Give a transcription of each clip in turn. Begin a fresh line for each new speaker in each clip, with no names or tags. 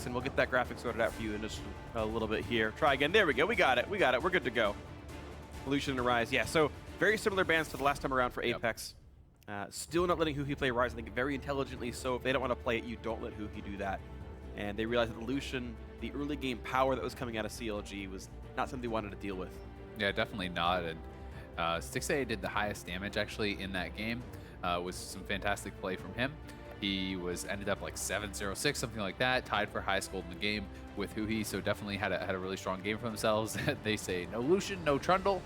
and we'll get that graphic sorted out for you in just a little bit here. Try again. There we go. We got it. We're good to go. Lucian and Ryze. Yeah, so very similar bans to the last time around for Apex. Still not letting HuHi play Ryze, I think very intelligently, so if they don't want to play it, you don't let HuHi do that. And they realized that the Lucian, the early game power that was coming out of CLG was not something they wanted to deal with.
Yeah, definitely not. And Stixxay did the highest damage actually in that game, with some fantastic play from him. He ended up like 7-0-6, something like that, tied for highest gold in the game with HuHi, so definitely had a really strong game for themselves. They say no Lucian, no Trundle.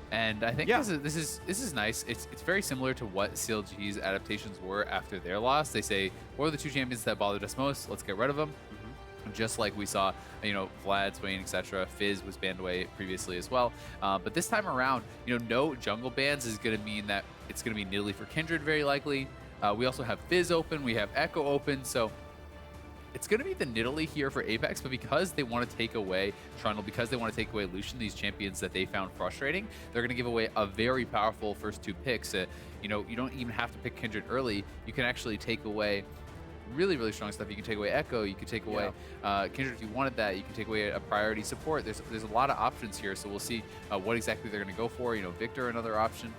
And I think this is nice. It's very similar to what CLG's adaptations were after their loss. They say, what are the two champions that bothered us most? Let's get rid of them. Just like we saw, you know, Vlad, Swain, etc. Fizz was banned away previously as well. But this time around, you know, no jungle bans is going to mean that it's going to be Nidalee for Kindred very likely. We also have Fizz open. We have Ekko open. So it's going to be the Nidalee here for Apex, but because they want to take away Trundle, because they want to take away Lucian, these champions that they found frustrating, they're going to give away a very powerful first two picks. You know, you don't even have to pick Kindred early. You can actually take away really strong stuff. You can take away Ekko, you can take away Kindred if you wanted that, you can take away a priority support. There's a lot of options here, so we'll see what exactly they're going to go for. You know, Viktor, another option.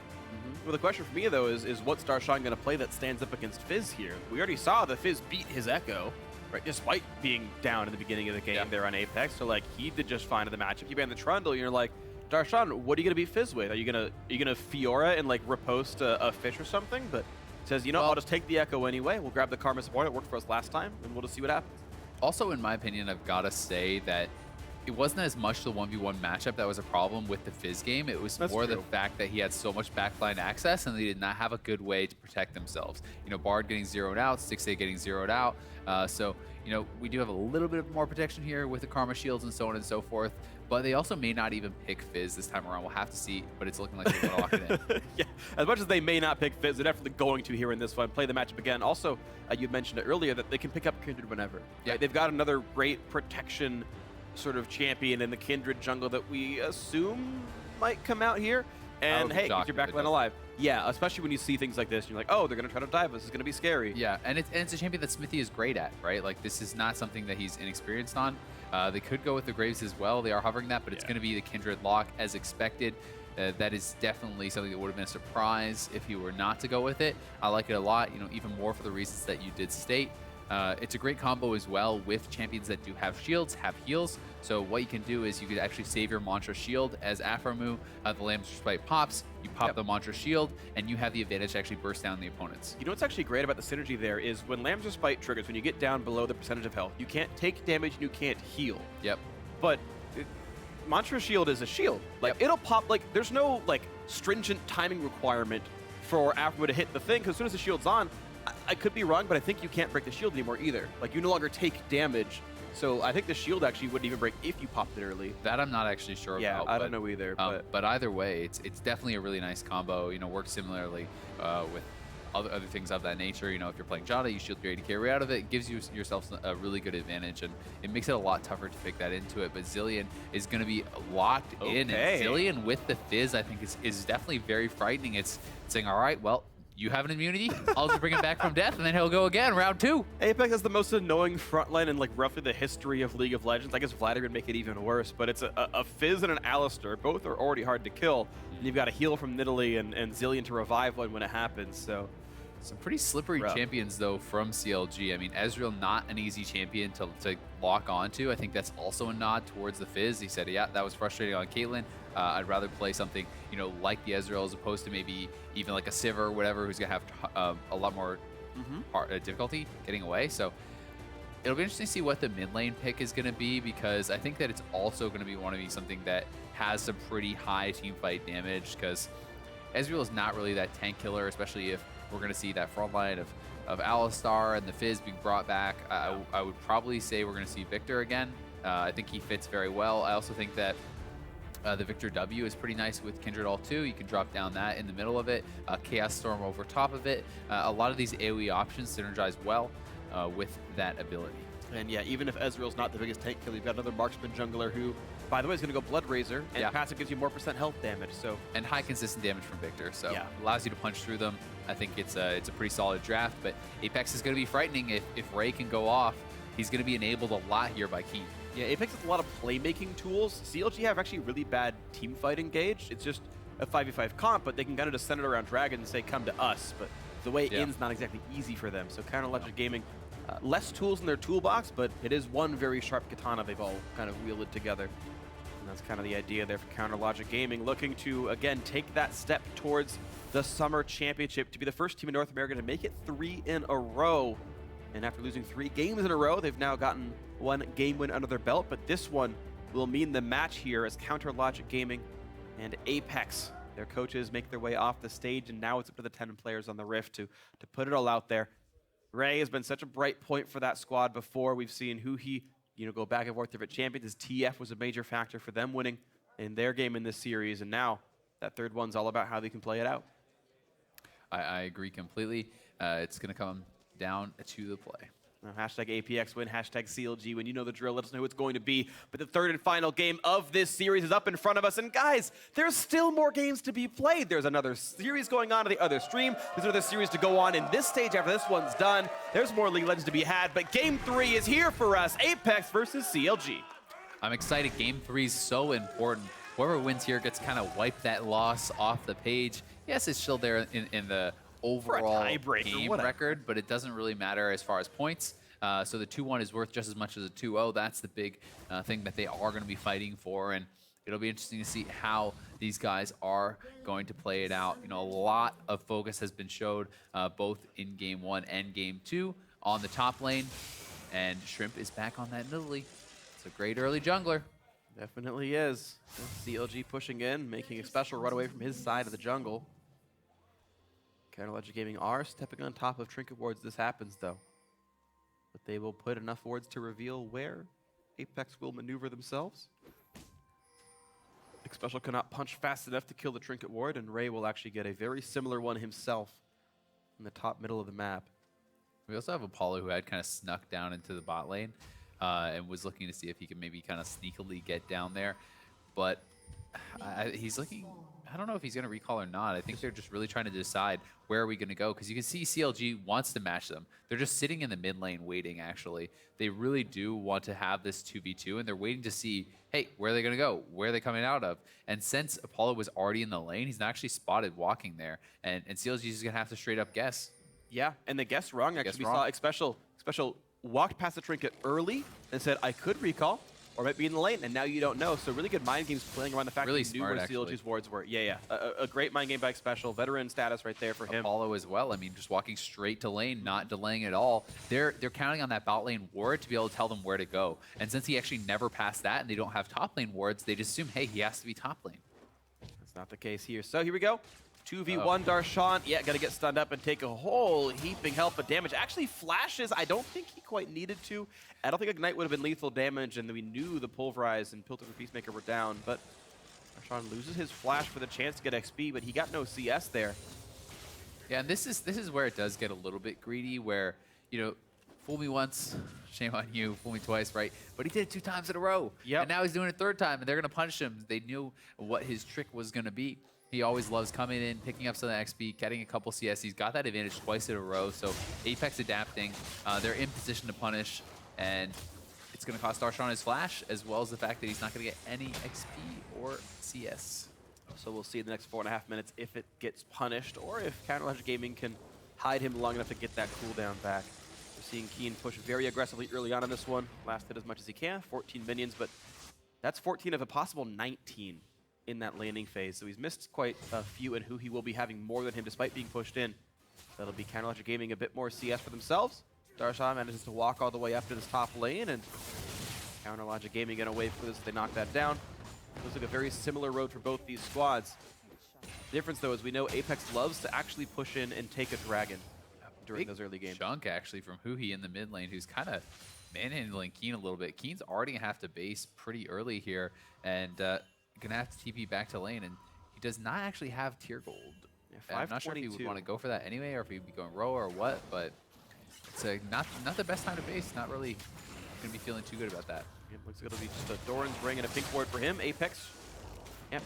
Well, the question for me, though, is what's Darshan going to play that stands up against Fizz here? We already saw that Fizz beat his Ekko, right, despite being down in the beginning of the game there on Apex, so like he did just fine in the matchup. You ban the Trundle, you're like, Darshan, what are you going to beat Fizz with? Are you gonna Fiora and like riposte a fish or something? But says, you know, I'll just take the Ekko anyway. We'll grab the Karma support. It worked for us last time, and we'll just see what happens.
Also, in my opinion, I've got to say that it wasn't as much the 1v1 matchup that was a problem with the Fizz game. It was more the fact that he had so much backline access and they did not have a good way to protect themselves. You know, Bard getting zeroed out, Stixxay getting zeroed out. So, you know, we do have a little bit more protection here with the Karma shields and so on and so forth. But they also may not even pick Fizz this time around. We'll have to see, but it's looking like they're going to lock it in.
Yeah, as much as they may not pick Fizz, they're definitely going to here in this one. Play the matchup again. Also, you mentioned it earlier that they can pick up Kindred whenever. Yeah, right? They've got another great protection sort of champion in the Kindred jungle that we assume might come out here. And hey, keep your backline alive. Yeah, especially when you see things like this, and you're like, oh, they're going to try to dive us. It's going to be scary.
Yeah, and it's a champion that Xmithie is great at, right? Like, this is not something that he's inexperienced on. They could go with the Graves as well. They are hovering that, but it's going to be the Kindred lock as expected. That is definitely something that would have been a surprise if he were not to go with it. I like it a lot, you know, even more for the reasons that you did state. It's a great combo as well with champions that do have shields, have heals. So what you can do is you could actually save your Mantra shield as Aphromoo. The Lamb's Spite pops, you pop the Mantra shield, and you have the advantage to actually burst down the opponents.
You know what's actually great about the synergy there is when Lamb's Spite triggers, when you get down below the percentage of health, you can't take damage and you can't heal.
Yep.
But Mantra shield is a shield. Like, it'll pop, like, there's no, like, stringent timing requirement for Aphromoo to hit the thing, because as soon as the shield's on, I could be wrong, but I think you can't break the shield anymore either. Like, you no longer take damage. So I think the shield actually wouldn't even break if you popped it early.
That I'm not actually sure about.
Yeah, I don't know either.
But either way, it's definitely a really nice combo. You know, works similarly with other things of that nature. You know, if you're playing Jada, you shield your AD carry out of it. It gives yourself a really good advantage, and it makes it a lot tougher to pick that into it. But Zilean is going to be locked in, and Zilean with the Fizz, I think, is definitely very frightening. It's saying, all right, well, you have an immunity, I'll just bring him back from death, and then he'll go again, round 2.
Apex has the most annoying frontline in like roughly the history of League of Legends. I guess Vladimir would make it even worse, but it's a Fizz and an Alistar. Both are already hard to kill, and you've got a heal from Nidalee and Zilean to revive one when it happens, so.
Some pretty slippery champions, though, from CLG. I mean, Ezreal, not an easy champion to lock onto. I think that's also a nod towards the Fizz. He said, yeah, that was frustrating on Caitlyn. I'd rather play something, you know, like the Ezreal as opposed to maybe even like a Sivir or whatever, who's going to have a lot more difficulty getting away. So it'll be interesting to see what the mid lane pick is going to be, because I think that it's also going to want to be something that has some pretty high team fight damage, because Ezreal is not really that tank killer, especially if we're going to see that front line of Alistar and the Fizz being brought back. I would probably say we're going to see Viktor again. I think he fits very well. I also think that the Viktor W is pretty nice with Kindred Ult too. You can drop down that in the middle of it. Chaos Storm over top of it. A lot of these AoE options synergize well with that ability.
And yeah, even if Ezreal's not the biggest tank killer, you've got another marksman jungler who, by the way, is going to go Blood Razor, and passive gives you more % health damage. So
and high consistent damage from Viktor, so allows you to punch through them. I think it's a pretty solid draft, but Apex is going to be frightening if Ray can go off he's going to be enabled a lot here by Keane.
Yeah, Apex has a lot of playmaking tools. CLG have actually really bad team fight engaged. It's just a 5v5 comp, but they can kind of just send it around Dragon and say, come to us. But the way in's not exactly easy for them. So Counter Logic Gaming, less tools in their toolbox, but it is one very sharp katana they've all kind of wielded together. And that's kind of the idea there for Counter Logic Gaming, looking to, again, take that step towards the Summer Championship to be the first team in North America to make it 3 in a row. And after losing 3 games in a row, they've now gotten 1 game win under their belt, but this one will mean the match here as Counter Logic Gaming and Apex, their coaches, make their way off the stage, and now it's up to the 10 players on the Rift to put it all out there. Ray has been such a bright point for that squad before. We've seen HuHi, go back and forth different champions. His TF was a major factor for them winning in their game in this series, and now that third one's all about how they can play it out.
I agree completely. It's going to come down to the play.
Hashtag APX win, hashtag CLG win. You know the drill. Let us know who it's going to be. But the third and final game of this series is up in front of us. And guys, there's still more games to be played. There's another series going on the other stream. There's another series to go on in this stage after this one's done. There's more League of Legends to be had. But game 3 is here for us. Apex versus CLG.
I'm excited. Game 3 is so important. Whoever wins here gets kind of wipe that loss off the page. Yes, it's still there in the overall game record, but it doesn't really matter as far as points. So the 2-1 is worth just as much as a 2-0. That's the big thing that they are going to be fighting for, and it'll be interesting to see how these guys are going to play it out. A lot of focus has been showed both in Game 1 and Game 2 on the top lane, and Shrimp is back on that Nidalee. It's a great early jungler.
Definitely is. CLG pushing in, making Xpecial run away from his side of the jungle. Counter Logic Gaming are stepping on top of Trinket wards. This happens, though. But they will put enough wards to reveal where Apex will maneuver themselves. Xpecial cannot punch fast enough to kill the Trinket ward, and Ray will actually get a very similar one himself in the top middle of the map.
We also have Apollo, who had kind of snuck down into the bot lane and was looking to see if he could maybe kind of sneakily get down there. But he's looking... I don't know if he's going to recall or not. I think they're just really trying to decide where are we going to go, because you can see CLG wants to match them. They're just sitting in the mid lane waiting, actually. They really do want to have this 2v2, and they're waiting to see, hey, where are they going to go? Where are they coming out of? And since Apollo was already in the lane, he's not actually spotted walking there, and CLG is going to have to straight up guess.
Yeah, and they guessed wrong. Actually, we saw Xpecial walked past the Trinket early and said, I could recall, or might be in the lane, and now you don't know. So really good mind games playing around the fact
really
that he knew where CLG's wards were. Yeah. A great mind game by Xpecial. Veteran status right there for him.
Apollo as well. I mean, just walking straight to lane, not delaying at all. They're counting on that bot lane ward to be able to tell them where to go. And since he actually never passed that and they don't have top lane wards, they just assume, hey, he has to be top lane.
That's not the case here. So here we go. 2v1 Darshan. Yeah, got to get stunned up and take a whole heaping help of damage. Actually flashes. I don't think he quite needed to. I don't think Ignite would have been lethal damage, and we knew the Pulverize and Piltover Peacemaker were down, but Darshan loses his flash for the chance to get XP, but he got no CS there.
Yeah, and this is where it does get a little bit greedy, where, fool me once, shame on you, fool me twice, right? But he did it 2 times in a row.
Yep.
And now he's doing it a 3rd time, and they're going to punish him. They knew what his trick was going to be. He always loves coming in, picking up some XP, getting a couple CS. He's got that advantage twice in a row, so Apex adapting. They're in position to punish, and it's going to cost Darshan his flash, as well as the fact that he's not going to get any XP or CS.
So we'll see in the next 4.5 minutes if it gets punished, or if Counter Logic Gaming can hide him long enough to get that cooldown back. We're seeing Keane push very aggressively early on in this one. Last hit as much as he can, 14 minions, but that's 14 of a possible 19 in that landing phase. So he's missed quite a few, and HuHi will be having more than him despite being pushed in. That'll be Counter Logic Gaming a bit more CS for themselves. Darshan manages to walk all the way up to this top lane, and Counter Logic Gaming gonna wait for this. They knock that down. Looks like a very similar road for both these squads. The difference, though, is we know Apex loves to actually push in and take a dragon during those early games.
Chunk, actually, from HuHi in the mid lane, who's kind of manhandling Keane a little bit. Keane's already gonna have to base pretty early here, and gonna have to TP back to lane, and he does not actually have tier gold. Yeah, I'm not sure if he would want to go for that anyway, or if he'd be going row or what, but it's not the best time to base. Not really gonna be feeling too good about that.
It looks like it'll be just a Doran's Ring and a pink ward for him. Apex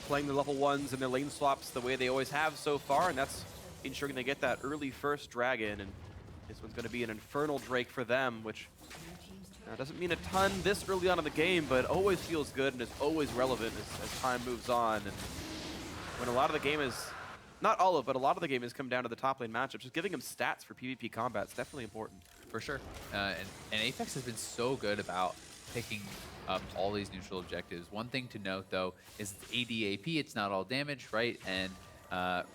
playing the level 1s and their lane swaps the way they always have so far, and that's ensuring they get that early first dragon, and this one's gonna be an Infernal Drake for them, which Now, it doesn't mean a ton this early on in the game, but always feels good and is always relevant as time moves on. And when a lot of the game is, not all of, but a lot of the game has come down to the top lane matchup, just giving him stats for PvP combat is definitely important.
For sure. And Apex has been so good about picking up all these neutral objectives. One thing to note, though, is it's ADAP, it's not all damage, right? And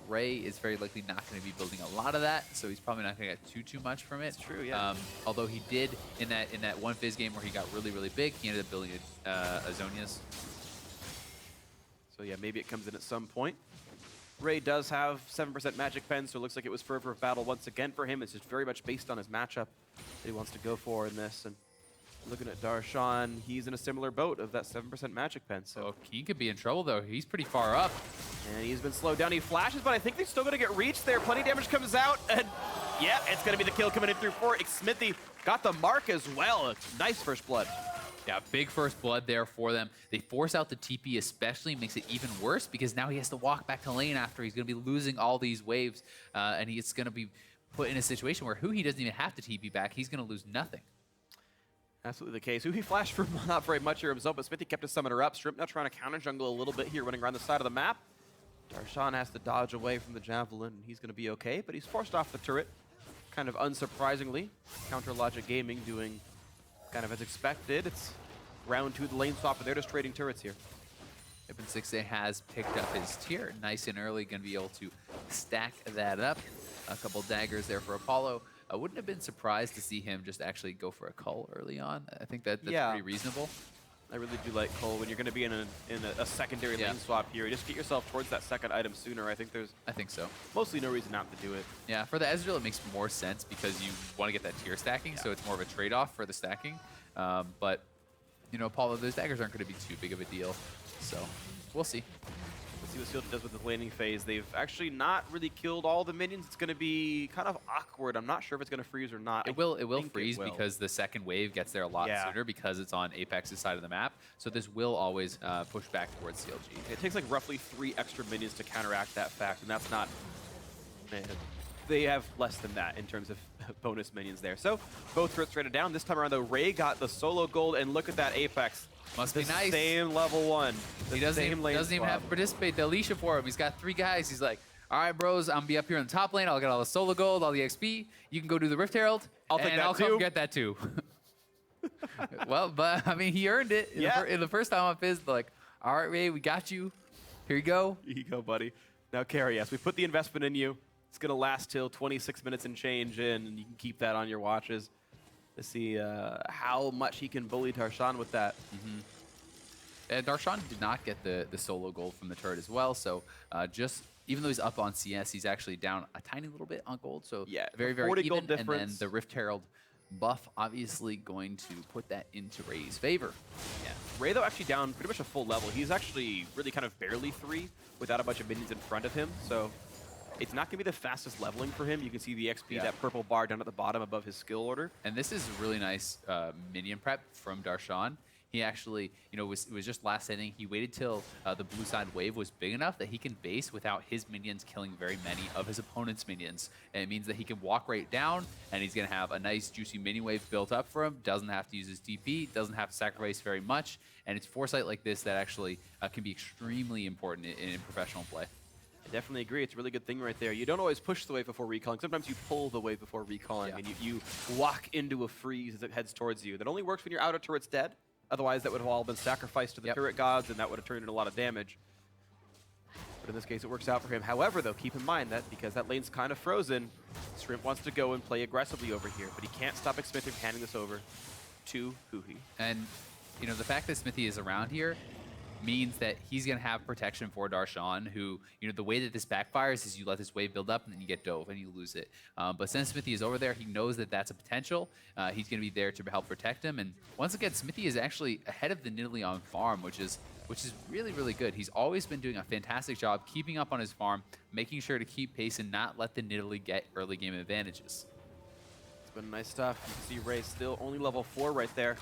Ray is very likely not going to be building a lot of that, so he's probably not going to get too much from it.
It's true, yeah.
Although he did in that one Fizz game where he got really big, he ended up building a Zhonya's.
So yeah, maybe it comes in at some point. Ray does have 7% Magic Pen, so it looks like it was Fervor of Battle once again for him. It's just very much based on his matchup that he wants to go for in this. And looking at Darshan, he's in a similar boat of that 7% Magic Pen. So
Keane could be in trouble, though. He's pretty far up.
And he's been slowed down. He flashes, but I think they're still going to get reached there. Plenty of damage comes out, and yeah, it's going to be the kill coming in through 4. Xmithie got the mark as well. Nice first blood.
Yeah, big first blood there for them. They force out the TP especially, makes it even worse because now he has to walk back to lane after he's going to be losing all these waves, and he's going to be put in a situation where HuHi doesn't even have to TP back. He's going to lose nothing.
Absolutely the case. HuHi flashed for not very much here himself, but Xmithie kept his summoner up. Shrimp now trying to counter jungle a little bit here, running around the side of the map. Darshan has to dodge away from the javelin, and he's going to be okay, but he's forced off the turret, kind of unsurprisingly. Counter Logic Gaming doing kind of as expected. It's round 2 of the lane swap, but they're just trading turrets here.
Xpecial has picked up his tier nice and early, going to be able to stack that up. A couple daggers there for Apollo. I wouldn't have been surprised to see him just actually go for a cull early on. I think that's pretty reasonable.
I really do like Cole. When you're going to be in a secondary lane swap here, just get yourself towards that second item sooner. I think so. Mostly no reason not to do it.
Yeah, for the Ezreal, it makes more sense because you want to get that tier stacking, so it's more of a trade-off for the stacking. But, you know, Apollo, those daggers aren't going to be too big of a deal. So, we'll see.
Let's see what Shield does with the laning phase. They've actually not really killed all the minions. It's going to be kind of awkward. I'm not sure if it's going to freeze or not.
It will freeze because the second wave gets there a lot sooner because it's on Apex's side of the map. So this will always push back towards CLG.
It takes like roughly 3 extra minions to counteract that fact, and that's not... Man, they have less than that in terms of bonus minions there. So both turrets traded down. This time around, though, Ray got the solo gold, and look at that Apex.
Must be nice.
Same level 1.
He doesn't even have to participate. The Alicia for him. He's got 3 guys. He's like, all right, bros, I'm going to be up here on the top lane. I'll get all the solo gold, all the XP. You can go do the Rift Herald.
I'll
come get that too. Well, but I mean, he earned it in the first time on Fizz. Like, all right, Ray, we got you. Here you go.
Here you go, buddy. Now, Carry, yes, we put the investment in you. It's going to last till 26 minutes and change in, and you can keep that on your watches to see how much he can bully Darshan with that.
Darshan did not get the solo gold from the turret as well, so just even though he's up on CS, he's actually down a tiny little bit on gold, so
yeah,
very even.
Gold difference.
And then the Rift Herald buff obviously going to put that into Ray's favor.
Yeah, Ray though actually down pretty much a full level. He's actually really kind of barely 3 without a bunch of minions in front of him, so it's not going to be the fastest leveling for him. You can see the XP, that purple bar down at the bottom above his skill order.
And this is really nice minion prep from Darshan. He actually, you know, it was just last inning. He waited till the blue side wave was big enough that he can base without his minions killing very many of his opponent's minions. And it means that he can walk right down, and he's going to have a nice, juicy mini wave built up for him. Doesn't have to use his DP, doesn't have to sacrifice very much. And it's foresight like this that actually can be extremely important in professional play.
I definitely agree. It's a really good thing right there. You don't always push the wave before recalling. Sometimes you pull the wave before recalling, and you walk into a freeze as it heads towards you. That only works when your outer turret's dead. Otherwise, that would have all been sacrificed to the turret gods, and that would have turned into a lot of damage. But in this case, it works out for him. However, though, keep in mind that because that lane's kind of frozen, Shrimp wants to go and play aggressively over here, but he can't stop Xmithie from handing this over to HuHi.
And, you know, the fact that Xmithie is around here means that he's going to have protection for Darshan, who, you know, the way that this backfires is you let this wave build up and then you get dove and you lose it. But since Xmithie is over there, he knows that that's a potential. He's going to be there to help protect him. And once again, Xmithie is actually ahead of the Nidalee on farm, which is really, really good. He's always been doing a fantastic job keeping up on his farm, making sure to keep pace and not let the Nidalee get early game advantages.
It's been nice stuff. You can see Ray still only level 4 right there.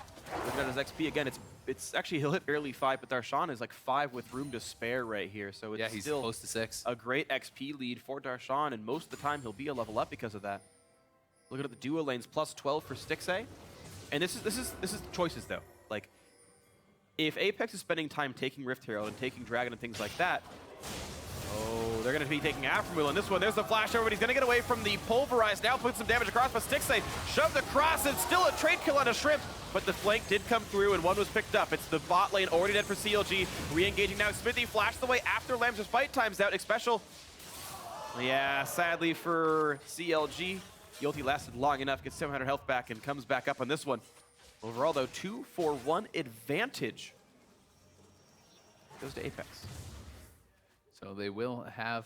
Looking at his XP again, it's actually, he'll hit barely 5, but Darshan is like 5 with room to spare right here. So it's
he's
still
close to 6.
A great XP lead for Darshan, and most of the time he'll be a level up because of that. Looking at the duo lanes, plus 12 for Stixxay, And this is choices though. Like, if Apex is spending time taking Rift Herald and taking Dragon and things like that, oh, they're going to be taking Aphromoo on this one. There's the flash over, but he's going to get away from the Pulverize. Now put some damage across, but Stixxay shoved across, and still a trade kill on a Shrimp. But the flank did come through, and one was picked up. It's the bot lane already dead for CLG. Re-engaging now. Xmithie flashed the way after Lamb's fight times out. Xpecial. Yeah, sadly for CLG, the ulti lasted long enough, gets 700 health back, and comes back up on this one. Overall, though, 2-4-1 advantage goes to Apex.
So they will have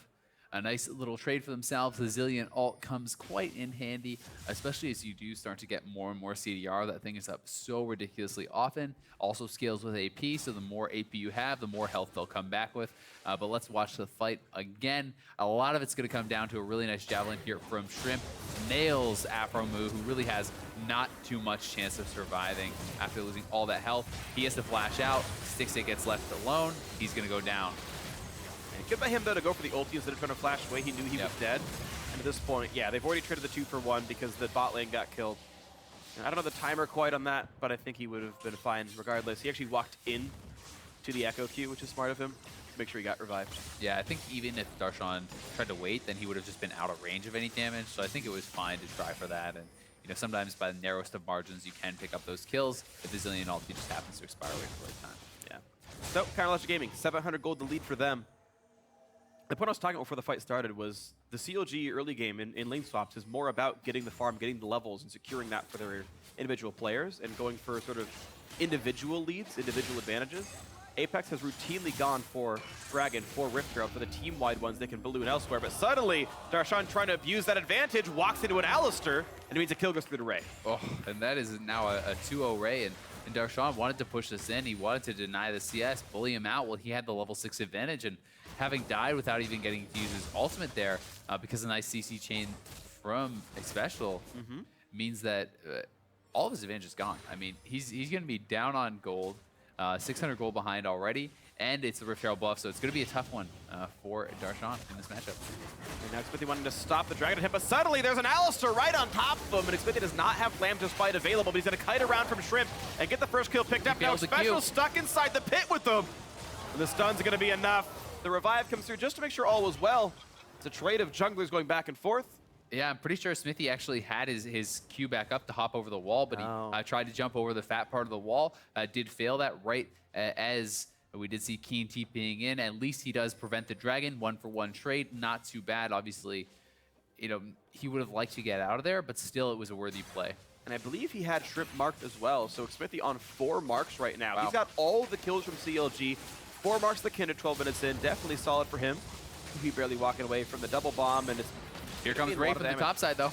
a nice little trade for themselves. The Zilean ult comes quite in handy, especially as you do start to get more and more CDR. That thing is up so ridiculously often. Also scales with AP, so the more AP you have, the more health they'll come back with. But let's watch the fight again. A lot of it's going to come down to a really nice javelin here from Shrimp. Nails Aphromoo, who really has not too much chance of surviving after losing all that health. He has to flash out. Stixxay gets left alone. He's going to go down.
Good by him, though, to go for the ulti instead of trying to flash away. He knew he was dead. And at this point, yeah, they've already traded the 2-for-1 because the bot lane got killed. And I don't know the timer quite on that, but I think he would have been fine regardless. He actually walked in to the Ekko queue, which is smart of him, to make sure he got revived.
Yeah, I think even if Darshan tried to wait, then he would have just been out of range of any damage. So I think it was fine to try for that. And you know, sometimes by the narrowest of margins, you can pick up those kills if the Zilean ulti just happens to expire right at the right time.
Yeah. So, Counter Gaming, 700 gold to lead for them. The point I was talking about before the fight started was the CLG early game in lane swaps is more about getting the farm, getting the levels, and securing that for their individual players, and going for sort of individual leads, individual advantages. Apex has routinely gone for Dragon, for Rift Herald, for the team-wide ones they can balloon elsewhere, but suddenly, Darshan trying to abuse that advantage, walks into an Alistar, and it means a kill goes through the Ray.
Oh, and that is now a 2-0 Ray, and Darshan wanted to push this in. He wanted to deny the CS, bully him out. Well, he had the level 6 advantage, and having died without even getting to use his ultimate there, because a nice CC chain from Xpecial means that all of his advantage is gone. I mean, he's going to be down on gold, 600 gold behind already, and it's the Rift Herald buff, so it's going to be a tough one for Darshan in this matchup.
And now Xmithie wanting to stop the Dragon hit, but suddenly there's an Alistar right on top of him, and Xmithie does not have Lamb just fight available, but he's going to kite around from Shrimp and get the first kill picked up. Now Xpecial stuck inside the pit with them. And the stuns are going to be enough. The revive comes through just to make sure all was well. It's a trade of junglers going back and forth.
Yeah, I'm pretty sure Xmithie actually had his Q back up to hop over the wall, but he tried to jump over the fat part of the wall. Did fail that right as we did see Keane TPing in. At least he does prevent the Dragon. 1-for-1 trade, not too bad. Obviously, you know, he would have liked to get out of there, but still it was a worthy play. And
I believe he had Shrimp marked as well, so Xmithie on 4 marks right now. Wow. He's got all the kills from CLG. 4 marks the Kindred 12 minutes in. Definitely solid for him. He barely walking away from the double bomb, and it's
here comes Ray from the top side, though.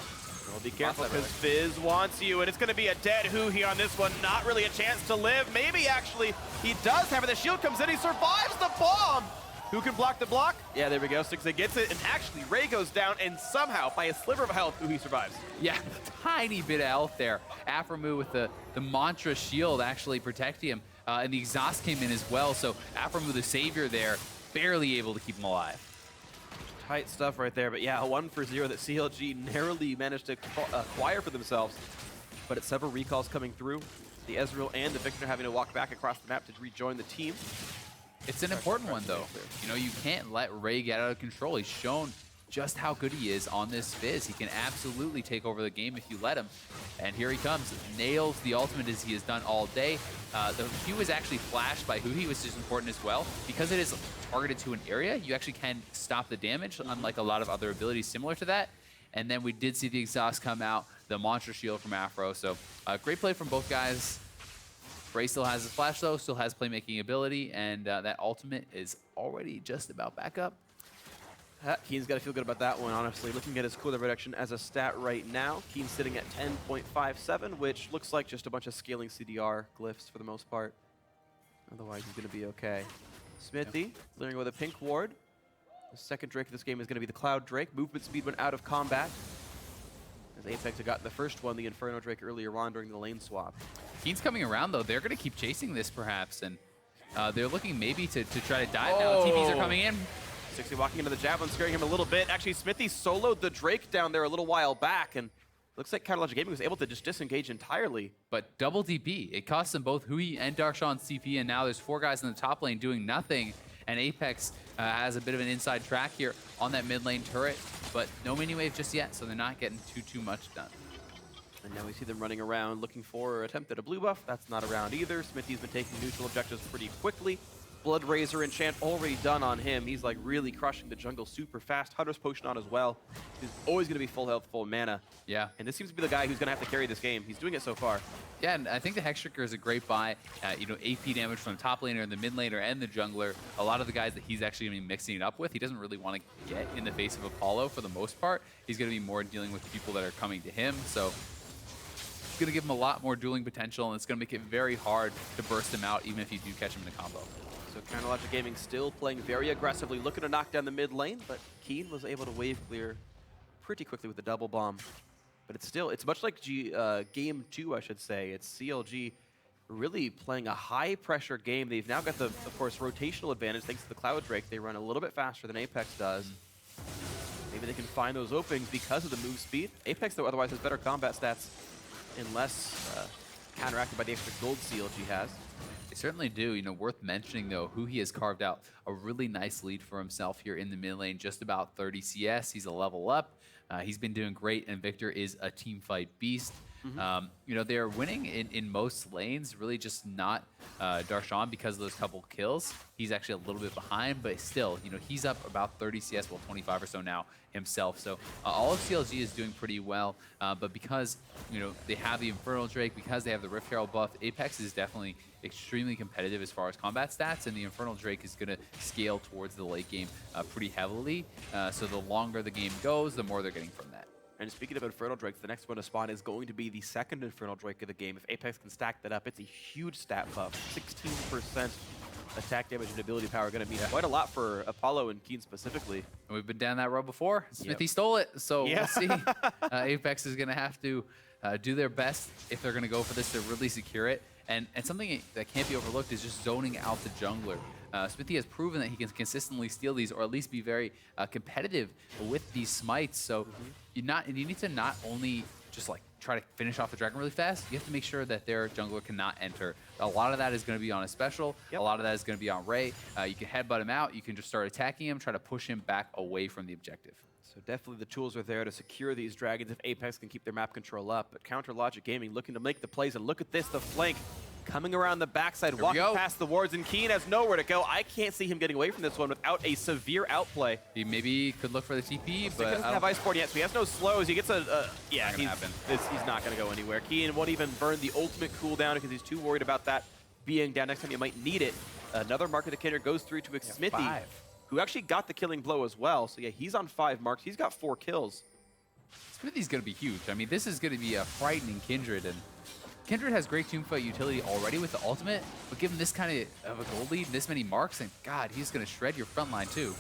Well, be careful, because Fizz wants you, and it's going to be a dead HuHi on this one. Not really a chance to live. Maybe, actually, he does have it. The shield comes in. He survives the bomb. Who can block the block? Yeah, there we go. Stixxay gets it, and actually, Ray goes down, and somehow, by a sliver of health, HuHi survives.
Yeah, tiny bit of health there. Aphromoo with the Mantra shield actually protecting him. And the exhaust came in as well, so Aphromoo, the savior there, barely able to keep him alive.
Tight stuff right there, but yeah, a 1-for-0 that CLG narrowly managed to acquire for themselves. But it's several recalls coming through. The Ezreal and the Viktor having to walk back across the map to rejoin the team.
It's an important one, though. You know, you can't let Ray get out of control. He's shown just how good he is on this Fizz. He can absolutely take over the game if you let him. And here he comes. Nails the ultimate as he has done all day. The Q is actually flashed by HuHi, which is important as well. Because it is targeted to an area, you actually can stop the damage, unlike a lot of other abilities similar to that. And then we did see the exhaust come out, the monster shield from Aphro. So great play from both guys. Ray still has his flash, though, still has playmaking ability, and that ultimate is already just about back up.
Keane's got to feel good about that one, honestly. Looking at his cooler reduction as a stat right now, Keane's sitting at 10.57, which looks like just a bunch of scaling CDR glyphs for the most part. Otherwise, he's going to be okay. Xmithie, clearing with a pink ward. The second Drake of this game is going to be the Cloud Drake. Movement speed went out of combat, as Apex had gotten the first one, the Inferno Drake, earlier on during the lane swap.
Keane's coming around, though. They're going to keep chasing this, perhaps, and they're looking maybe to try to dive now. TPs are coming in.
Stixxay walking into the javelin, scaring him a little bit. Actually, Xmithie soloed the Drake down there a little while back, and Looks like Counter Logic Gaming was able to just disengage entirely.
But double DP, it cost them both HuHi and Darshan CP, and now there's 4 guys in the top lane doing nothing. And Apex has a bit of an inside track here on that mid lane turret, but no mini wave just yet, so they're not getting too much done.
And now we see them running around looking for an attempt at a blue buff. That's not around either. Xmithie's been taking neutral objectives pretty quickly. Blood Razor enchant already done on him. He's like really crushing the jungle super fast. Hunter's Potion on as well. He's always going to be full health, full mana.
Yeah.
And this seems to be the guy who's going to have to carry this game. He's doing it so far.
Yeah, and I think the Hextricker is a great buy. You know, AP damage from the top laner, the mid laner, and the jungler. A lot of the guys that he's actually going to be mixing it up with, he doesn't really want to get in the face of Apollo for the most part. He's going to be more dealing with the people that are coming to him. So it's going to give him a lot more dueling potential, and it's going to make it very hard to burst him out, even if you do catch him in a combo.
So Counter Logic Gaming still playing very aggressively, looking to knock down the mid lane, but Keane was able to wave clear pretty quickly with the double bomb. But it's much like game 2, I should say. It's CLG really playing a high-pressure game. They've now got the, of course, rotational advantage thanks to the Cloud Drake. They run a little bit faster than Apex does. Maybe they can find those openings because of the move speed. Apex, though, otherwise has better combat stats and less counteracted by the extra gold CLG has.
They certainly do. You know, worth mentioning, though, HuHi has carved out a really nice lead for himself here in the mid lane, just about 30 CS. He's a level up. He's been doing great, and Viktor is a team fight beast. You know, they're winning in most lanes, really just not Darshan because of those couple kills. He's actually a little bit behind, but still, you know, he's up about 30 CS, well, 25 or so now himself. So all of CLG is doing pretty well, but because, you know, they have the Infernal Drake, because they have the Rift Herald buff, Apex is definitely extremely competitive as far as combat stats, and the Infernal Drake is going to scale towards the late game pretty heavily. So the longer the game goes, the more they're getting from that.
And speaking of Infernal Drakes, the next one to spawn is going to be the second Infernal Drake of the game. If Apex can stack that up, it's a huge stat buff. 16% attack damage and ability power going to mean quite a lot for Apollo and Keane specifically.
And we've been down that road before. Xmithie stole it, so we'll see. Apex is going to have to do their best if they're going to go for this to really secure it. And something that can't be overlooked is just zoning out the jungler. Xmithie has proven that he can consistently steal these, or at least be very competitive with these smites. So you need to not only just like try to finish off the dragon really fast, you have to make sure that their jungler cannot enter. A lot of that is going to be on a special. A lot of that is going to be on Ray. You can headbutt him out. You can just start attacking him, try to push him back away from the objective.
So definitely the tools are there to secure these dragons if Apex can keep their map control up. But Counter Logic Gaming looking to make the plays, and look at this, the flank coming around the backside, walking past the wards, and Keane has nowhere to go. I can't see him getting away from this one without a severe outplay.
He maybe could look for the TP, but
he doesn't have Ice Board yet, so he has no slows. He gets he's not going to go anywhere. Keane won't even burn the ultimate cooldown because he's too worried about that being down next time you might need it. Another mark of the Kindred goes through to Xmithie, who actually got the killing blow as well. So yeah, he's on 5 marks. He's got 4 kills.
Xmithie's going to be huge. I mean, this is going to be a frightening Kindred, and Kindred has great teamfight utility already with the ultimate, but given this kind of a gold lead, this many marks, and God, he's going to shred your front line too.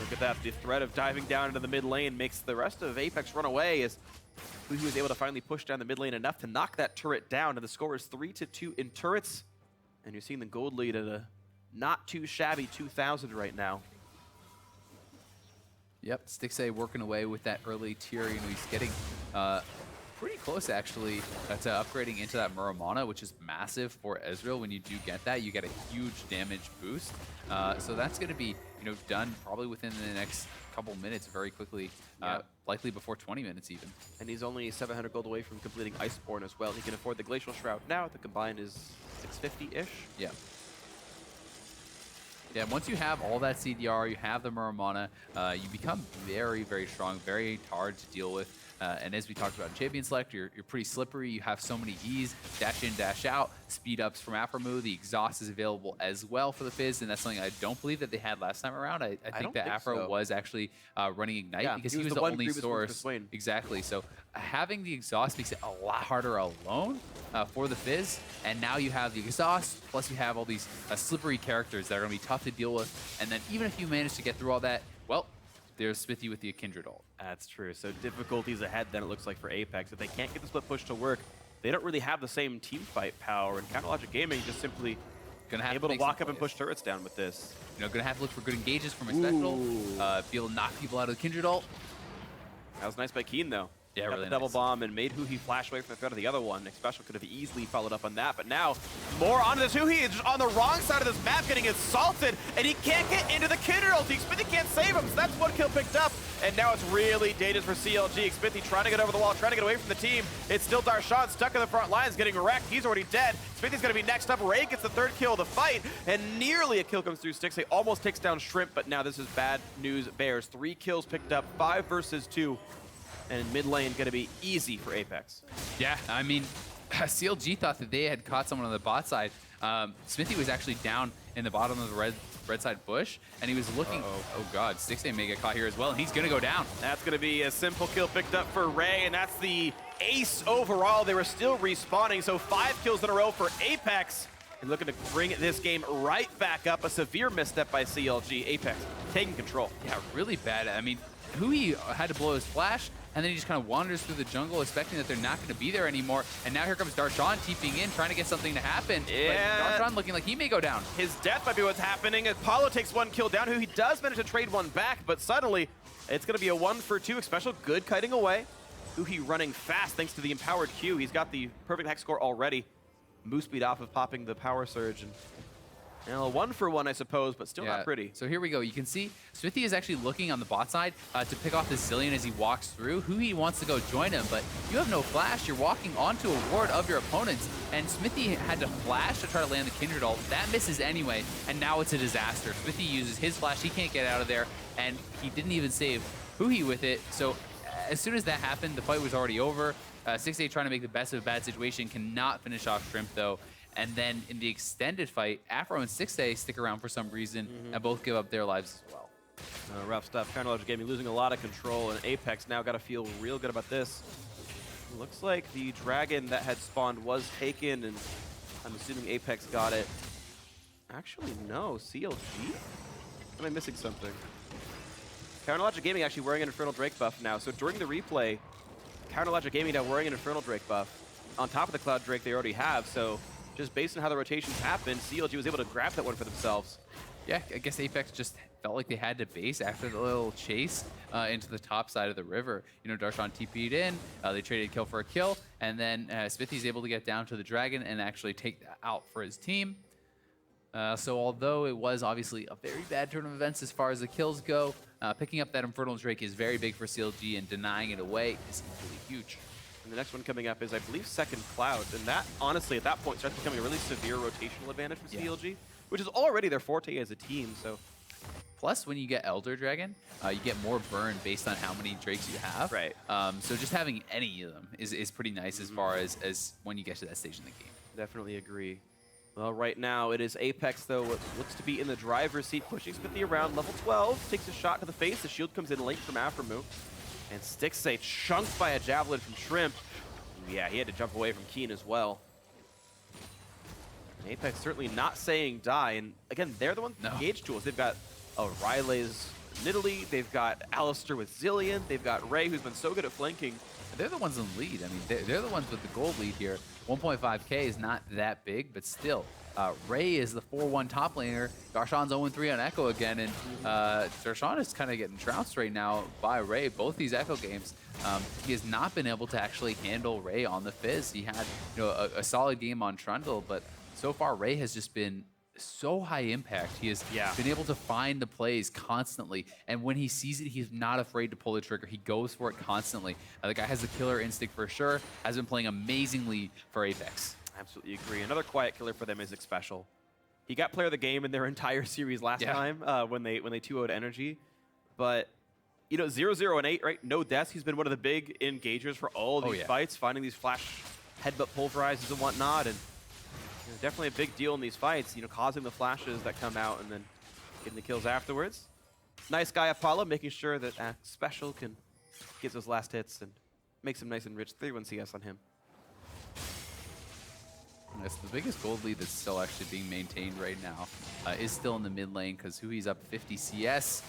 Look at that. The threat of diving down into the mid lane makes the rest of Apex run away as HuHi was able to finally push down the mid lane enough to knock that turret down, and the score is 3-2 in turrets. And you're seeing the gold lead at a not too shabby 2,000 right now.
Yep, Stixxay working away with that early tier. You know, he's getting pretty close actually to upgrading into that Muramana, which is massive for Ezreal. When you do get that, you get a huge damage boost. So that's going to be, you know, done probably within the next couple minutes, very quickly, likely before 20 minutes even.
And he's only 700 gold away from completing Iceborne as well. He can afford the Glacial Shroud now. The combined is 650-ish.
Yeah. Yeah, once you have all that CDR, you have the Muramana, you become very, very strong, very hard to deal with. And as we talked about in Champion Select, you're pretty slippery. You have so many E's, dash in, dash out, speed ups from Aphromoo. The exhaust is available as well for the Fizz, and that's something I don't believe that they had last time around. I think that Aphro was actually running Ignite because he was the only source. Exactly. So having the exhaust makes it a lot harder alone for the Fizz. And now you have the exhaust, plus you have all these slippery characters that are going to be tough to deal with. And then even if you manage to get through all that, well, there's Xmithie with the Kindred ult.
That's true. So difficulties ahead then it looks like for Apex. If they can't get the split push to work, they don't really have the same team fight power. And Counter Logic Gaming just simply able to walk up and push turrets down with this.
You know, gonna have to look for good engages from Xpecial, be able to knock people out of the Kindred ult.
That was nice by Keane though.
Yeah,
got
really
the double
nice.
bomb and made HuHi flash away from the threat of the other one. Xpecial could have easily followed up on that, but now more onto this HuHi. Is just on the wrong side of this map, getting assaulted, and he can't get into the Kindred ulti. Xmithie can't save him, so that's one kill picked up. And now it's really dangerous for CLG. Xmithie trying to get over the wall, trying to get away from the team. It's still Darshan stuck in the front lines, getting wrecked. He's already dead. Xmithie's going to be next up. Ray gets the third kill of the fight, and nearly a kill comes through. Stixxay almost takes down Shrimp, but now this is bad news bears. 3 kills picked up, 5 versus 2. And mid lane going to be easy for APX.
Yeah, I mean, CLG thought that they had caught someone on the bot side. Xmithie was actually down in the bottom of the red side bush, and he was looking. Oh God, Stixxay may get caught here as well, and he's gonna go down.
That's gonna be a simple kill picked up for Ray, and that's the ace overall. They were still respawning, so 5 kills in a row for Apex. And looking to bring this game right back up. A severe misstep by CLG. Apex taking control.
Yeah, really bad. I mean, HuHi had to blow his flash, and then he just kind of wanders through the jungle, expecting that they're not going to be there anymore. And now here comes Darshan TPing in, trying to get something to happen.
Yeah.
But Darshan looking like he may go down.
His death might be what's happening. Apollo takes 1 kill down. HuHi does manage to trade 1 back, but suddenly it's going to be a 1 for 2. Xpecial good kiting away. HuHi running fast thanks to the empowered Q. He's got the perfect hex score already. Move speed off of popping the power surge. And you know, 1 for 1, I suppose, but still not pretty.
So here we go. You can see Xmithie is actually looking on the bot side to pick off this Zilean as he walks through. HuHi wants to go join him, but you have no flash. You're walking onto a ward of your opponents, and Xmithie had to flash to try to land the Kindred ult. That misses anyway, and now it's a disaster. Xmithie uses his flash. He can't get out of there, and he didn't even save HuHi with it. So as soon as that happened, the fight was already over. Stixxay trying to make the best of a bad situation, cannot finish off Shrimp though. And then in the extended fight, Aphro and Stixxay stick around for some reason and both give up their lives as well.
Rough stuff. Chronological Gaming losing a lot of control, and Apex now got to feel real good about this. Looks like the dragon that had spawned was taken, and I'm assuming Apex got it. Actually, no. CLG? Am I missing something? Chronological Gaming actually wearing an Infernal Drake buff now. So during the replay, Chronological Gaming now wearing an Infernal Drake buff on top of the Cloud Drake they already have. So just based on how the rotations happened, CLG was able to grab that one for themselves.
Yeah, I guess Apex just felt like they had to base after the little chase into the top side of the river. You know, Darshan TP'd in, they traded kill for a kill, and then Xmithie's able to get down to the dragon and actually take that out for his team. So although it was obviously a very bad turn of events as far as the kills go, picking up that Infernal Drake is very big for CLG, and denying it away is really huge.
And the next one coming up is, I believe, Second Cloud. And that, honestly, at that point, starts becoming a really severe rotational advantage for CLG, which is already their forte as a team. So,
plus, when you get Elder Dragon, you get more burn based on how many Drakes you have.
Right.
So just having any of them is pretty nice as far as when you get to that stage in the game.
Definitely agree. Well, right now, it is Apex, though, what looks to be in the driver's seat, pushing Xmithie around. Level 12, takes a shot to the face. The shield comes in late from Aphromoo. And Stixxay chunked by a javelin from Shrimp. Yeah, he had to jump away from Keane as well. And Apex certainly not saying die. And again, they're the ones with engage tools. They've got Riley's Nidalee. They've got Alistar with Zilean. They've got Ray, who's been so good at flanking.
They're the ones in the lead. I mean, they're the ones with the gold lead here. 1.5K is not that big, but still. Ray is the 4-1 top laner. Darshan's 0-3 on Ekko again, and Darshan is kind of getting trounced right now by Ray. Both these Ekko games, he has not been able to actually handle Ray on the Fizz. He had a solid game on Trundle, but so far Ray has just been so high impact. He has been able to find the plays constantly, and when he sees it, he's not afraid to pull the trigger. He goes for it constantly. The guy has the killer instinct for sure, has been playing amazingly for Apex.
Absolutely agree. Another quiet killer for them is Xpecial. He got player of the game in their entire series last time when they 2-0'd Energy. But, you know, 0-0 and 8, right? No deaths. He's been one of the big engagers for all these fights, finding these flash headbutt pulverizers and whatnot. And you know, definitely a big deal in these fights, you know, causing the flashes that come out and then getting the kills afterwards. Nice guy, Apollo, making sure that Xpecial can get those last hits and makes him nice and rich. 3-1 CS on him.
That's the biggest gold lead that's still actually being maintained right now. Is still in the mid lane because HuHi's up 50 CS.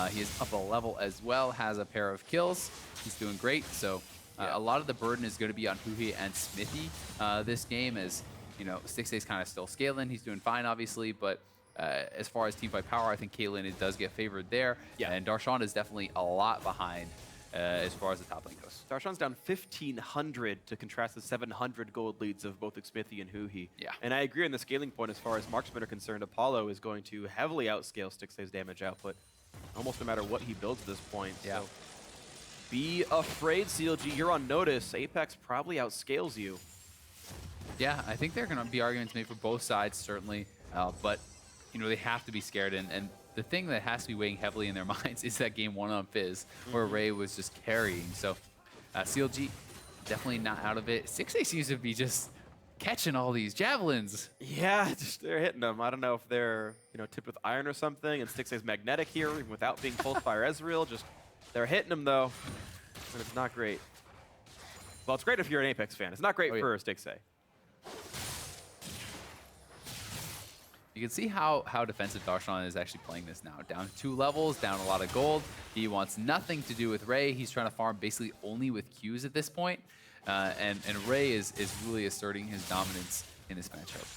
He is up a level as well, has a pair of kills. He's doing great. So a lot of the burden is going to be on HuHi and Xmithie this game, as you know, Stixxay's kind of still scaling. He's doing fine, obviously, but as far as teamfight power, I think Caitlyn does get favored there. And Darshan is definitely a lot behind as far as the top lane goes.
Darshan's down 1,500 to contrast the 700 gold leads of both Xmithie and HuHi.
Yeah.
And I agree on the scaling point as far as marksmen are concerned. Apollo is going to heavily outscale Stixxay's damage output, almost no matter what he builds at this point.
Yeah.
So be afraid, CLG. You're on notice. APX probably outscales you.
Yeah, I think there are going to be arguments made for both sides, certainly. But, you know, they have to be scared. And the thing that has to be weighing heavily in their minds is that game 1 on Fizz, where Ray was just carrying. So CLG definitely not out of it. Stixxay seems to be just catching all these javelins.
Yeah, just they're hitting them. I don't know if they're, you know, tipped with iron or something, and Stixxay's magnetic here, even without being pulsed by Ezreal. Just they're hitting them though, and it's not great. Well, it's great if you're an Apex fan. It's not great for Stixxay.
You can see how defensive Darshan is actually playing this now. Down 2 levels, down a lot of gold. He wants nothing to do with Ray. He's trying to farm basically only with Qs at this point. And Ray is really asserting his dominance in this matchup.